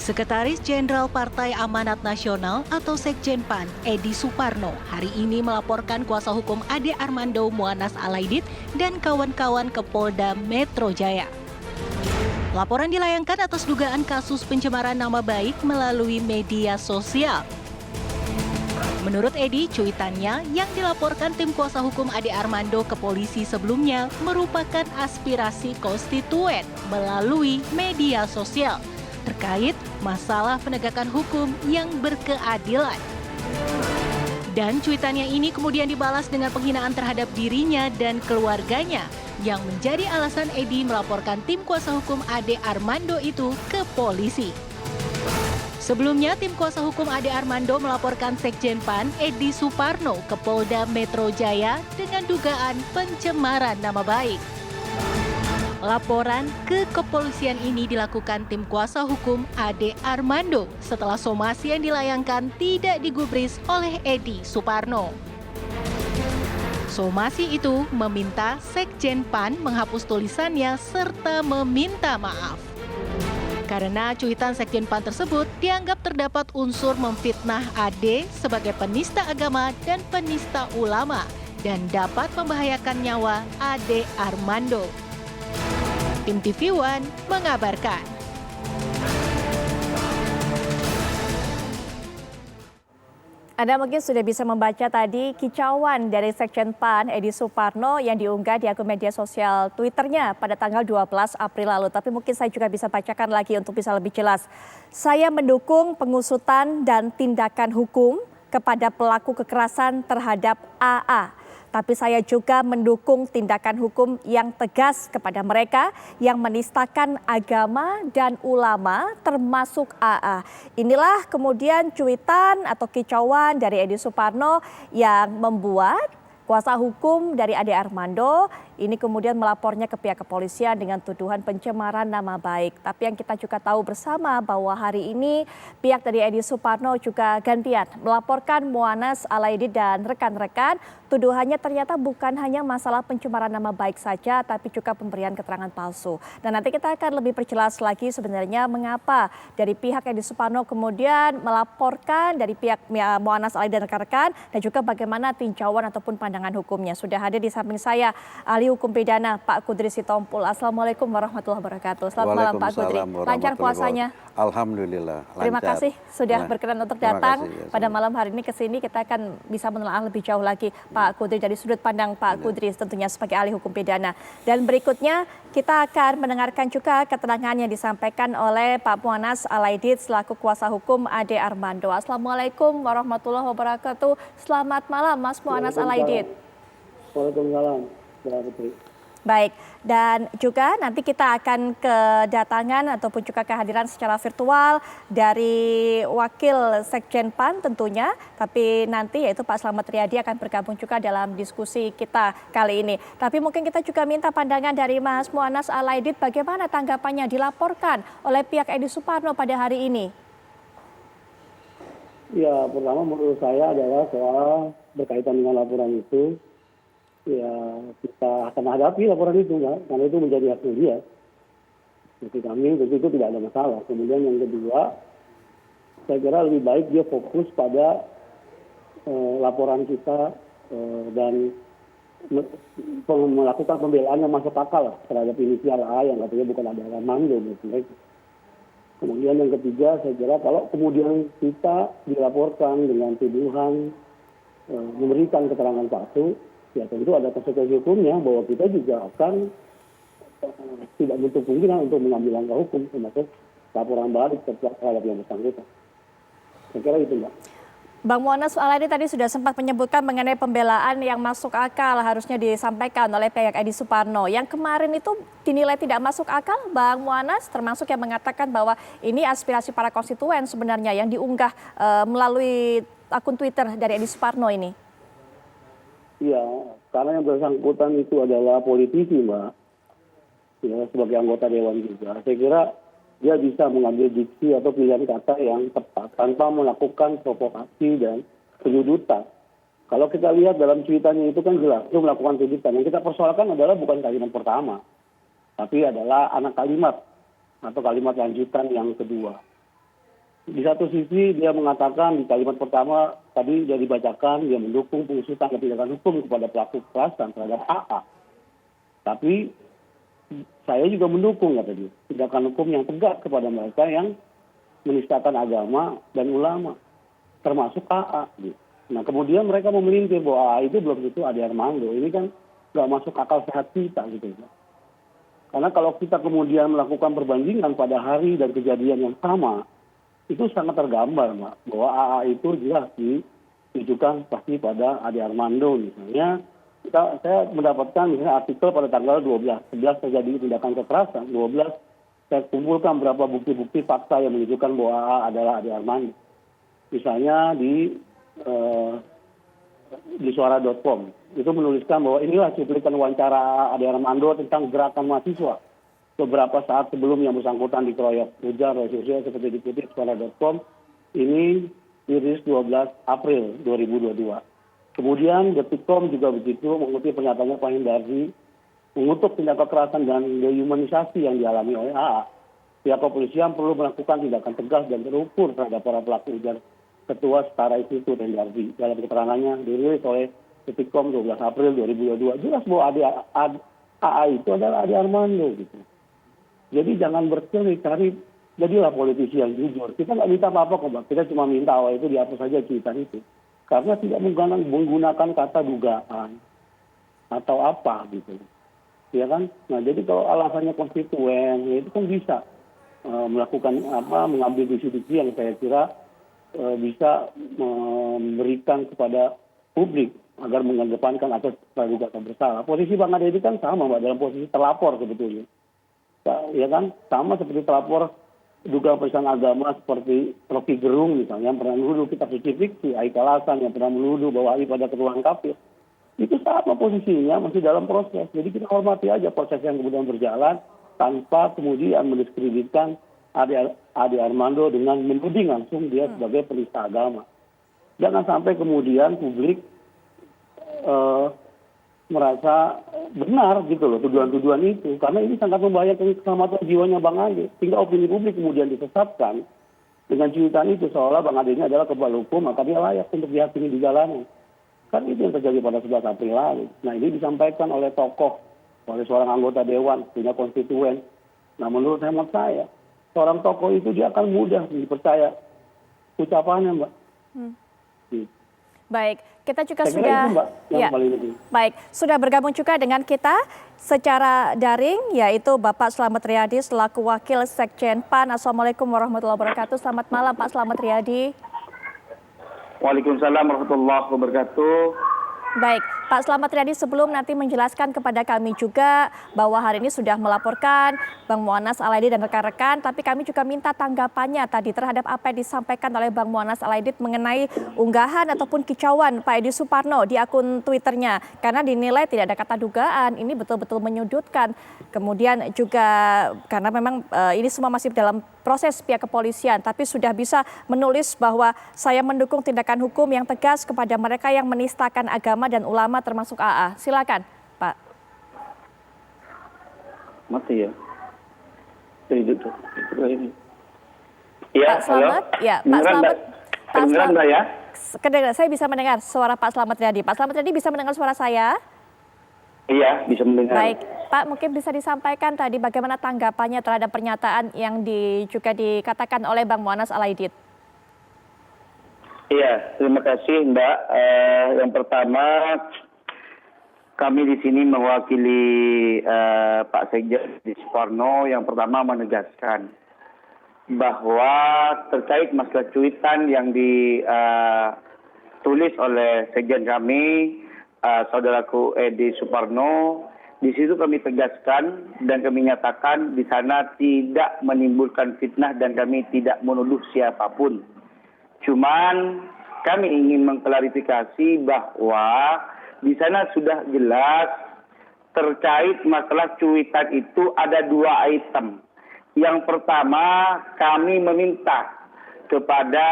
Sekretaris Jenderal Partai Amanat Nasional atau Sekjen PAN, Edi Suparno, hari ini melaporkan kuasa hukum Ade Armando Muanas Alaidit dan kawan-kawan ke Polda Metro Jaya. Laporan dilayangkan atas dugaan kasus pencemaran nama baik melalui media sosial. Menurut Edi, cuitannya yang dilaporkan tim kuasa hukum Ade Armando ke polisi sebelumnya merupakan aspirasi konstituen melalui media sosial terkait masalah penegakan hukum yang berkeadilan. Dan cuitannya ini kemudian dibalas dengan penghinaan terhadap dirinya dan keluarganya yang menjadi alasan Edi melaporkan tim kuasa hukum Ade Armando itu ke polisi. Sebelumnya, tim kuasa hukum Ade Armando melaporkan Sekjen PAN Edi Suparno ke Polda Metro Jaya dengan dugaan pencemaran nama baik. Laporan ke kepolisian ini dilakukan tim kuasa hukum Ade Armando setelah somasi yang dilayangkan tidak digubris oleh Edi Suparno. Somasi itu meminta Sekjen PAN menghapus tulisannya serta meminta maaf. Karena cuitan Sekjen PAN tersebut dianggap terdapat unsur memfitnah Ade sebagai penista agama dan penista ulama dan dapat membahayakan nyawa Ade Armando. Tim TV One mengabarkan. Anda mungkin sudah bisa membaca tadi kicauan dari Sekjen PAN Edi Suparno yang diunggah di akun media sosial Twitternya pada tanggal 12 April lalu. Tapi mungkin saya juga bisa bacakan lagi untuk bisa lebih jelas. Saya mendukung pengusutan dan tindakan hukum kepada pelaku kekerasan terhadap AA. Tapi saya juga mendukung tindakan hukum yang tegas kepada mereka yang menistakan agama dan ulama termasuk AA. Inilah kemudian cuitan atau kicauan dari Edi Suparno yang membuat kuasa hukum dari Ade Armando ini kemudian melapornya ke pihak kepolisian dengan tuduhan pencemaran nama baik. Tapi yang kita juga tahu bersama bahwa hari ini pihak dari Edi Suparno juga gantian melaporkan Muanas Alaidit dan rekan-rekan. Tuduhannya ternyata bukan hanya masalah pencemaran nama baik saja, tapi juga pemberian keterangan palsu. Dan nanti kita akan lebih perjelas lagi sebenarnya mengapa dari pihak Edi Suparno kemudian melaporkan dari pihak Muanas Alaidit dan rekan-rekan, dan juga bagaimana tinjauan ataupun pandangan hukumnya. Sudah hadir di samping saya ahli hukum pidana Pak Kudri Sitompul. Assalamualaikum warahmatullahi wabarakatuh. Selamat malam Pak Kudri. Lancar puasanya? Alhamdulillah. Lancar. Terima kasih sudah berkenan untuk datang pada malam hari ini ke sini. Kita akan bisa menelaah lebih jauh lagi Pak Kudri dari sudut pandang Pak Kudri tentunya sebagai ahli hukum pidana. Dan berikutnya kita akan mendengarkan juga keterangan yang disampaikan oleh Pak Muanas Alaidit selaku kuasa hukum Ade Armando. Assalamualaikum warahmatullahi wabarakatuh. Selamat malam Mas Muanas Alaidit. Waalaikumsalam. Baik, dan juga nanti kita akan kedatangan ataupun juga kehadiran secara virtual dari Wakil Sekjen PAN tentunya, tapi nanti yaitu Pak Slamet Riyadi akan bergabung juga dalam diskusi kita kali ini. Tapi mungkin kita juga minta pandangan dari Mas Muanas Alaidit bagaimana tanggapannya dilaporkan oleh pihak Edi Suparno pada hari ini. Ya, pertama menurut saya adalah soal berkaitan dengan laporan itu. Ya, kita akan hadapi laporan itu, karena itu menjadi hak dia. Jadi kami tentu itu tidak ada masalah. Kemudian yang kedua, saya kira lebih baik dia fokus pada laporan kita dan melakukan pembelaan yang masuk akal terhadap inisial A yang katanya bukan ada Armando. Kemudian yang ketiga, saya kira kalau kemudian kita dilaporkan dengan tuduhan memberikan keterangan palsu, ya tentu ada konsekuensi hukumnya bahwa kita juga akan tidak menutup kemungkinan untuk mengambil langkah hukum termasuk laporan balik terhadap yang bersangkutan. Saya kira itu, Mbak. Bang Muanas Alaidit tadi sudah sempat menyebutkan mengenai pembelaan yang masuk akal harusnya disampaikan oleh pihak Edi Suparno. Yang kemarin itu dinilai tidak masuk akal, Bang Muanas, termasuk yang mengatakan bahwa ini aspirasi para konstituen sebenarnya yang diunggah melalui akun Twitter dari Edi Suparno ini. Ya, karena yang bersangkutan itu adalah politisi, Mbak. Ya, sebagai anggota dewan juga. Saya kira dia bisa mengambil diksi atau pilihan kata yang tepat tanpa melakukan provokasi dan penyudutan. Kalau kita lihat dalam cuitannya itu kan jelas, itu melakukan tuduhan. Yang kita persoalkan adalah bukan kalimat pertama, tapi adalah anak kalimat atau kalimat lanjutan yang kedua. Di satu sisi dia mengatakan di kalimat pertama tadi dia dibacakan dia mendukung pengusutan tindakan hukum kepada pelaku kekerasan terhadap AA. Tapi saya juga mendukung kata dia tindakan hukum yang tegas kepada mereka yang menistakan agama dan ulama, termasuk AA. Gitu. Nah kemudian mereka memelintir bahwa AA itu belum tentu Ade Armando. Ini kan nggak masuk akal sehat kita gitu. Karena kalau kita kemudian melakukan perbandingan pada hari dan kejadian yang sama, itu sangat tergambar, Mbak, bahwa AA itu jelas ditujukan pasti pada Ade Armando misalnya. Saya mendapatkan misalnya artikel pada tanggal 11 terjadi tindakan kekerasan, 12 saya kumpulkan beberapa bukti-bukti fakta yang menunjukkan bahwa AA adalah Ade Armando. Misalnya di suara.com itu menuliskan bahwa inilah cuplikan wawancara Ade Armando tentang gerakan mahasiswa beberapa saat sebelum yang bersangkutan dikeroyok hujan oleh sosial seperti dikutip suara.com. Ini rilis 12 April 2022. Kemudian Detik.com juga begitu mengutip pernyataannya Pak Hendardi mengutuk tindak kekerasan dan dehumanisasi yang dialami oleh AA. Pihak kepolisian perlu melakukan tindakan tegas dan terukur terhadap para pelaku ujar Ketua Setara Institut Hendardi. Dalam keterangannya dirilis oleh Detik.com 12 April 2022 jelas bahwa AA itu adalah Ade Armando gitu. Jadi jangan berkali-kali jadilah politisi yang jujur. Kita nggak minta apa-apa kok, Mbak. Kita cuma minta awal itu dihapus saja cuitan itu. Karena tidak menggunakan kata dugaan atau apa gitu. Ya kan? Nah jadi kalau alasannya konstituen, ya itu kan bisa melakukan mengambil diksi-diksi yang saya kira bisa memberikan kepada publik agar mengedepankan asas praduga tak bersalah. Posisi Bang Ade ini kan sama, Mbak, dalam posisi terlapor sebetulnya. Ya kan, sama seperti terlapor dugaan penistaan agama seperti Rocky Gerung misalnya yang pernah menuduh kita fiksi Aika Lasan yang pernah menuduh bahwa Ali pada keturunan kafir. Itu sama posisinya, masih dalam proses. Jadi kita hormati aja proses yang kemudian berjalan tanpa kemudian mendiskreditkan Ade Armando dengan menuding langsung dia sebagai penista agama. Jangan sampai kemudian publik merasa benar gitu loh tuduhan-tuduhan itu. Karena ini sangat membahayakan keselamatan jiwanya Bang Ade. Sehingga opini publik kemudian disesatkan dengan cuitan itu seolah Bang Ade ini adalah kebal hukum, maka dia layak untuk dihakimi di jalanan. Kan itu yang terjadi pada 11 April lalu. Nah ini disampaikan oleh tokoh, oleh seorang anggota dewan, punya konstituen. Nah menurut hemat saya, seorang tokoh itu dia akan mudah dipercaya ucapannya, Mbak. Gitu. Baik, kita juga saya sudah itu, Mbak, yang paling penting. Baik, sudah bergabung juga dengan kita secara daring yaitu Bapak Slamet Riyadi selaku Wakil Sekjen PAN. Assalamualaikum warahmatullahi wabarakatuh. Selamat malam Pak Slamet Riyadi. Waalaikumsalam warahmatullahi wabarakatuh. Baik, Pak Slamet Riyadi sebelum nanti menjelaskan kepada kami juga bahwa hari ini sudah melaporkan Bang Mu'annas Alaidit dan rekan-rekan, tapi kami juga minta tanggapannya tadi terhadap apa yang disampaikan oleh Bang Mu'annas Alaidit mengenai unggahan ataupun kicauan Pak Edi Suparno di akun Twitternya. Karena dinilai tidak ada kata dugaan, ini betul-betul menyudutkan. Kemudian juga karena memang ini semua masih dalam proses pihak kepolisian, tapi sudah bisa menulis bahwa saya mendukung tindakan hukum yang tegas kepada mereka yang menistakan agama dan ulama termasuk AA. Silakan, Pak. Mati ya. Ya, Pak Slamet, ya, Pak Slamet. Kedengeran nggak ya? Kedengeran, saya bisa mendengar suara Pak Slamet Riyadi. Pak Slamet Riyadi bisa mendengar suara saya? Iya, bisa mendengar. Baik, Pak, mungkin bisa disampaikan tadi bagaimana tanggapannya terhadap pernyataan yang juga dikatakan oleh Bang Mu'annas Alaidit. Iya, terima kasih Mbak. Yang pertama, kami di sini mewakili Pak Sekjen Edi Suparno yang pertama menegaskan bahwa terkait masalah cuitan yang ditulis oleh Sekjen kami, saudaraku Edi Suparno, di situ kami tegaskan dan kami nyatakan di sana tidak menimbulkan fitnah dan kami tidak menuduh siapapun. Cuman kami ingin mengklarifikasi bahwa di sana sudah jelas terkait masalah cuitan itu ada 2 item. Yang pertama, kami meminta kepada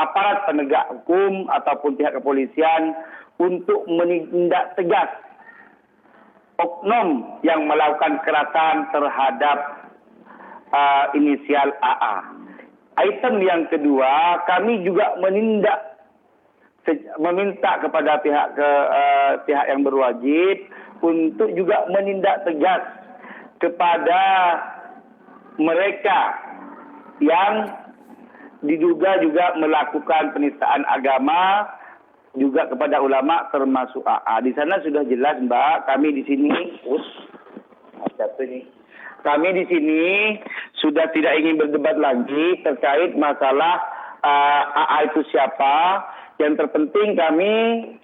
aparat penegak hukum ataupun pihak kepolisian untuk menindak tegas oknum yang melakukan kekerasan terhadap inisial AA. item yang kedua, kami juga meminta kepada pihak yang berwajib untuk juga menindak tegas kepada mereka yang diduga juga melakukan penistaan agama juga kepada ulama termasuk AA. Di sana sudah jelas, Mbak, kami di sini kami di sini sudah tidak ingin berdebat lagi terkait masalah AA itu siapa. Yang terpenting kami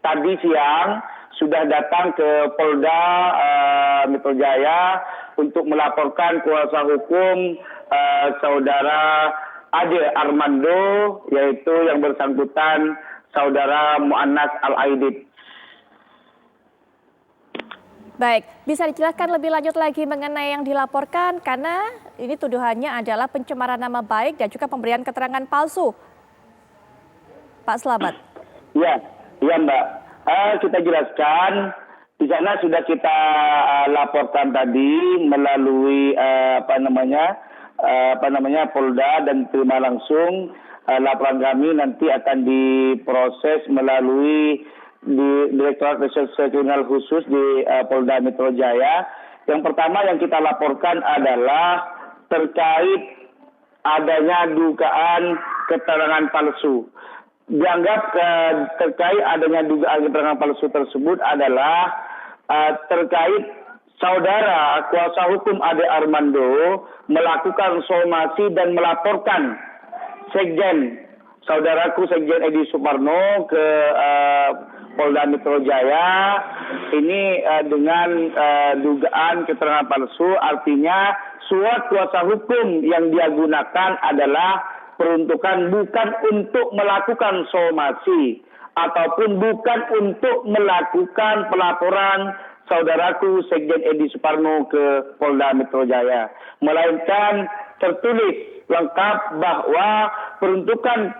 tadi siang sudah datang ke Polda Metro Jaya untuk melaporkan kuasa hukum saudara Ade Armando, yaitu yang bersangkutan saudara Muannas Al-Aidid. Baik, bisa dijelaskan lebih lanjut lagi mengenai yang dilaporkan karena ini tuduhannya adalah pencemaran nama baik dan juga pemberian keterangan palsu. Pak Slamet. Ya, Mbak. Kita jelaskan di sana sudah kita laporkan tadi melalui Polda dan terima langsung laporan kami nanti akan diproses melalui di Direktorat Reserse Kriminal Khusus di Polda Metro Jaya. Yang pertama yang kita laporkan adalah terkait adanya dugaan keterangan palsu. Dianggap terkait adanya dugaan keterangan palsu tersebut adalah terkait saudara kuasa hukum Ade Armando melakukan somasi dan melaporkan saudaraku Sekjen Edi Suparno ke Polda Metro Jaya ini dengan dugaan keterangan palsu, artinya surat kuasa hukum yang dia gunakan adalah peruntukan bukan untuk melakukan somasi ataupun bukan untuk melakukan pelaporan saudaraku Sekjen Edi Suparno ke Polda Metro Jaya, melainkan tertulis lengkap bahwa peruntukan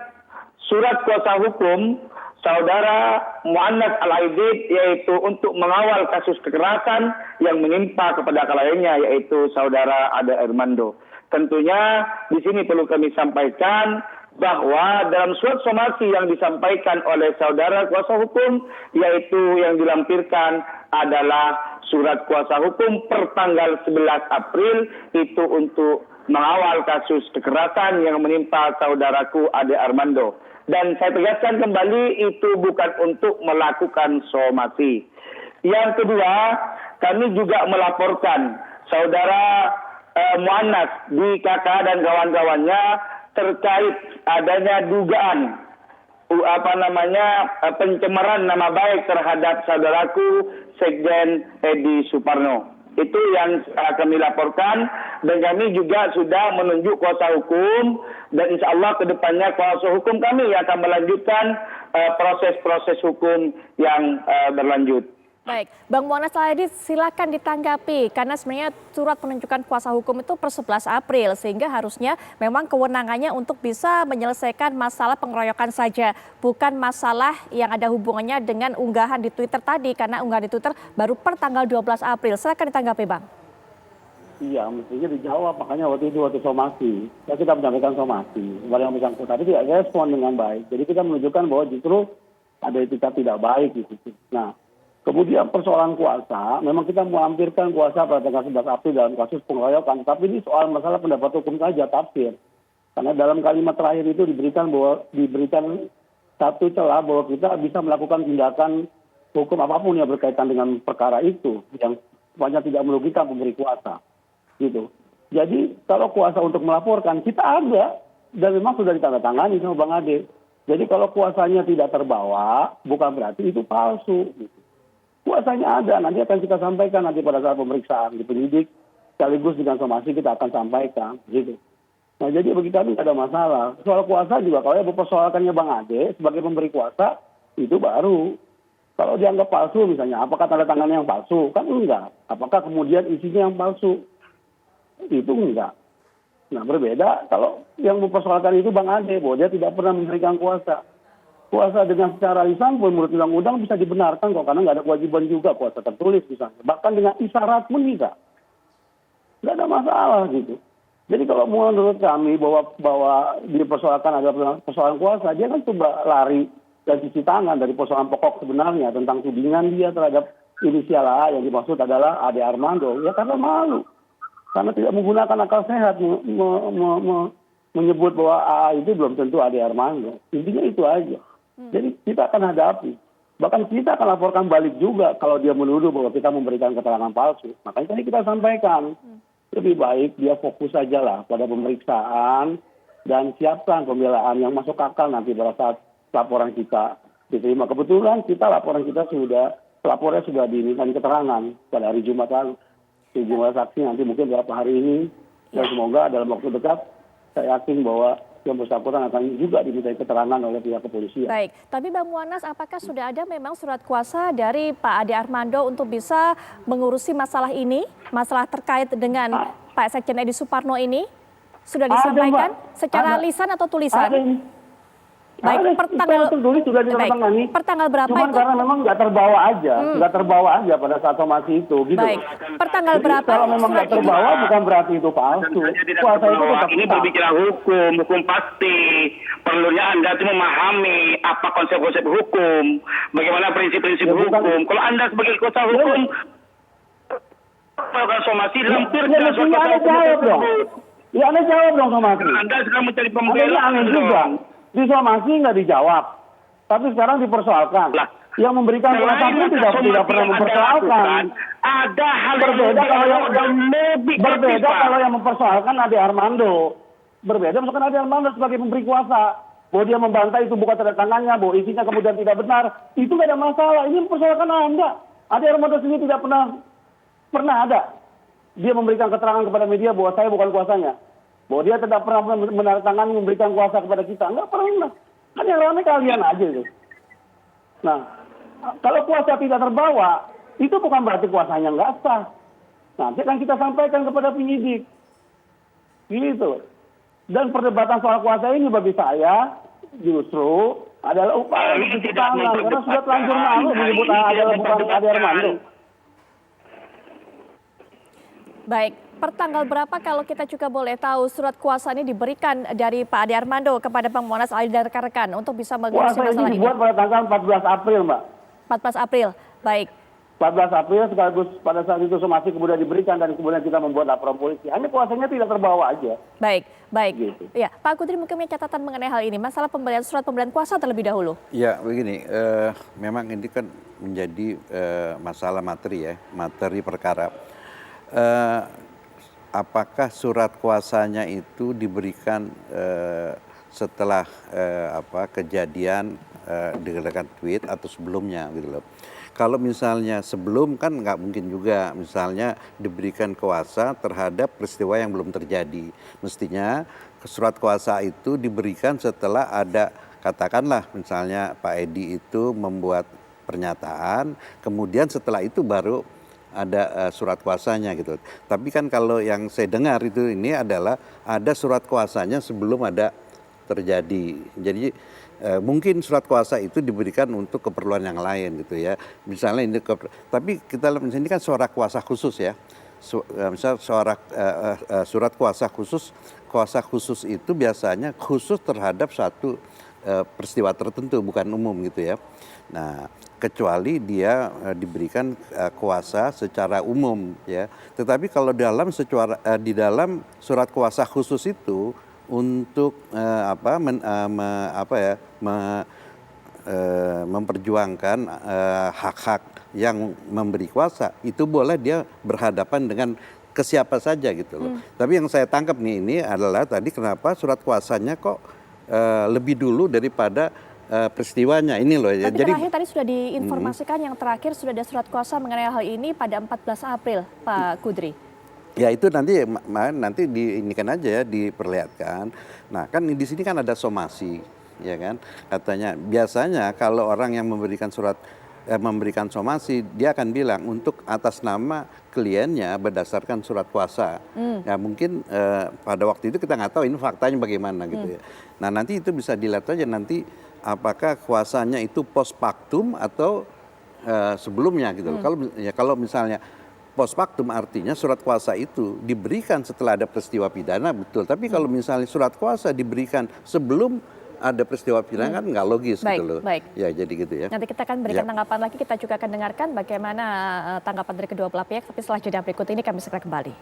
surat kuasa hukum saudara Muannas Al-Aidid yaitu untuk mengawal kasus kekerasan yang menimpa kepada kliennya yaitu saudara Ade Armando. Tentunya di sini perlu kami sampaikan bahwa dalam surat somasi yang disampaikan oleh saudara kuasa hukum yaitu yang dilampirkan adalah surat kuasa hukum per tanggal 11 April itu untuk mengawal kasus kekerasan yang menimpa saudaraku Ade Armando. Dan saya tegaskan kembali itu bukan untuk melakukan somasi. Yang kedua, kami juga melaporkan saudara Muannas di KK dan kawan-kawannya terkait adanya dugaan pencemaran nama baik terhadap saudaraku Sekjen Edi Suparno. Itu yang kami laporkan dan kami juga sudah menunjuk kuasa hukum dan insya Allah ke depannya kuasa hukum kami akan melanjutkan proses-proses hukum yang berlanjut. Baik, Bang Muannas Al-Aidid silakan ditanggapi karena sebenarnya surat penunjukan kuasa hukum itu per 11 April sehingga harusnya memang kewenangannya untuk bisa menyelesaikan masalah pengeroyokan saja, bukan masalah yang ada hubungannya dengan unggahan di Twitter tadi karena unggahan di Twitter baru per tanggal 12 April. Silakan ditanggapi, Bang. Iya, mestinya dijawab, makanya waktu somasi. Kita menyampaikan somasi, kepada yang bersangkutan tapi tidak respon dengan baik. Jadi kita menunjukkan bahwa justru ada etika tidak baik di situ. Nah, kemudian persoalan kuasa, memang kita melampirkan kuasa pada tanggal 11 April dalam kasus pengeroyokan, tapi ini soal masalah pendapat hukum saja, tafsir. Karena dalam kalimat terakhir itu diberikan satu celah bahwa kita bisa melakukan tindakan hukum apapun yang berkaitan dengan perkara itu, yang sepanjang tidak merugikan pemberi kuasa. Gitu. Jadi kalau kuasa untuk melaporkan, kita ada, dan memang sudah ditandatangani sama Bang Ade. Jadi kalau kuasanya tidak terbawa, bukan berarti itu palsu. Gitu. Kuasanya ada, nanti akan kita sampaikan nanti pada saat pemeriksaan di penyidik, sekaligus dengan somasi kita akan sampaikan, gitu. Nah jadi bagi kami tidak ada masalah. Soal kuasa juga, kalau yang mempersoalkannya Bang Ade sebagai pemberi kuasa, itu baru. Kalau dianggap palsu misalnya, apakah tanda tangannya yang palsu? Kan enggak. Apakah kemudian isinya yang palsu? Itu enggak. Nah berbeda kalau yang mempersoalkan itu Bang Ade, bahwa dia tidak pernah memberikan kuasa. Kuasa dengan secara lisan pun menurut undang-undang bisa dibenarkan kok, karena nggak ada kewajiban juga kuasa tertulis misalnya. Bahkan dengan isyarat pun bisa. Nggak ada masalah gitu. Jadi kalau menurut kami bahwa dipersoalkan ada persoalan kuasa, dia kan coba lari dan cuci tangan dari persoalan pokok sebenarnya tentang tudingan dia terhadap inisial A yang dimaksud adalah Ade Armando. Ya karena malu, karena tidak menggunakan akal sehat menyebut bahwa AA itu belum tentu Ade Armando. Intinya itu aja. Jadi kita akan hadapi. Bahkan kita akan laporkan balik juga kalau dia menuduh bahwa kita memberikan keterangan palsu. Makanya tadi kita sampaikan, lebih baik dia fokus saja lah pada pemeriksaan dan siapkan pembelaan yang masuk akal nanti pada saat laporan kita diterima. Kebetulan lapornya sudah diminta keterangan pada hari Jumat lalu. Sejumlah saksi nanti mungkin beberapa hari ini. Dan semoga dalam waktu dekat saya yakin bahwa yang bersangkutan akan juga dimintai keterangan oleh pihak kepolisian. Baik, tapi Bang Muanas, apakah sudah ada memang surat kuasa dari Pak Ade Armando untuk bisa mengurusi masalah ini, masalah terkait dengan Pak Sekjen Edi Suparno ini? Sudah disampaikan secara lisan atau tulisan? Baik, per tanggal berapa Cuman itu? karena memang nggak terbawa aja pada saat somasi itu, gitu. Baik, per tanggal berapa? Jadi, kalau memang nggak terbawa bukan berarti itu palsu. Kuasa itu tetap ini berbicara hukum pasti. Perlunya Anda itu memahami apa konsep-konsep hukum, bagaimana prinsip-prinsip hukum. Kalau Anda sebagai kuasa hukum melakukan somasi dalam Anda jawab dong. Ya Anda jawab dong somasi. Anda sedang mencari pembelaan. Aneh juga. Di somasi nggak dijawab, tapi sekarang dipersoalkan. Yang memberikan kuasa pun tidak pernah mempersoalkan. Ada hal berbeda kalau yang mempersoalkan Ade Armando. Berbeda misalkan Ade Armando sebagai pemberi kuasa. Bahwa dia membantah itu bukan tanda tangannya, bahwa isinya kemudian tidak benar. Itu nggak ada masalah. Ini mempersoalkan Anda. Ade Armando sendiri tidak pernah ada. Dia memberikan keterangan kepada media bahwa saya bukan kuasanya. Bahwa dia tidak pernah menandatangani memberikan kuasa kepada kita. Enggak pernah. Kan yang ramai kalian aja itu. Nah, kalau kuasa tidak terbawa, itu bukan berarti kuasanya nggak sah. Nanti akan kita sampaikan kepada penyidik. Gitu. Dan perdebatan soal kuasa ini bagi saya justru adalah upaya mencuci tangan. Karena sudah telanjur malu menyebut adalah bukan Ade Armando. Baik, per tanggal berapa kalau kita juga boleh tahu surat kuasa ini diberikan dari Pak Ade Armando kepada Bang Muanas Ali dan rekan-rekan untuk bisa mengurusi masalah ini? Kuasa ini dibuat pada tanggal 14 April, Mbak. 14 April, baik. 14 April sekaligus pada saat itu somasi kemudian diberikan dan kemudian kita membuat laporan polisi. Hanya kuasanya tidak terbawa aja. Baik. Gitu. Ya, Pak Kudri mungkin punya catatan mengenai hal ini, masalah surat pemberian kuasa terlebih dahulu. Ya, begini, memang ini kan menjadi masalah materi perkara. Apakah surat kuasanya itu diberikan setelah kejadian dengan tweet atau sebelumnya gitu loh. Kalau misalnya sebelum kan nggak mungkin juga misalnya diberikan kuasa terhadap peristiwa yang belum terjadi. Mestinya surat kuasa itu diberikan setelah ada katakanlah misalnya Pak Edi itu membuat pernyataan, kemudian setelah itu baru ada surat kuasanya gitu. Tapi kan kalau yang saya dengar itu ini adalah ada surat kuasanya sebelum ada terjadi. Jadi mungkin surat kuasa itu diberikan untuk keperluan yang lain gitu ya. Misalnya ini tapi kita lihat ini kan surat kuasa khusus ya. Misal surat kuasa khusus itu biasanya khusus terhadap satu peristiwa tertentu bukan umum gitu ya. Nah, kecuali dia diberikan kuasa secara umum ya. Tetapi kalau di dalam surat kuasa khusus itu untuk memperjuangkan hak-hak yang memberi kuasa itu boleh dia berhadapan dengan ke siapa saja gitu loh. Tapi yang saya tangkap ini adalah tadi kenapa surat kuasanya kok lebih dulu daripada peristiwanya ini loh. Tapi terakhir tadi sudah diinformasikan yang terakhir sudah ada surat kuasa mengenai hal ini pada 14 April, Pak Kudri. Ya itu nanti diinikan aja ya, diperlihatkan. Nah kan di sini kan ada somasi, ya kan? Katanya biasanya kalau orang yang memberikan somasi dia akan bilang untuk atas nama kliennya berdasarkan surat kuasa. Ya mungkin pada waktu itu kita nggak tahu ini faktanya bagaimana gitu ya. Nah nanti itu bisa dilihat aja nanti apakah kuasanya itu post factum atau sebelumnya gitu. Kalau misalnya post factum artinya surat kuasa itu diberikan setelah ada peristiwa pidana, betul. Tapi kalau misalnya surat kuasa diberikan sebelum ada peristiwa pidana kan nggak logis Baik, gitu loh. baik. Ya jadi gitu ya. Nanti kita akan berikan tanggapan lagi, kita juga akan dengarkan bagaimana tanggapan dari kedua belah pihak, tapi setelah jeda berikut ini kami segera kembali.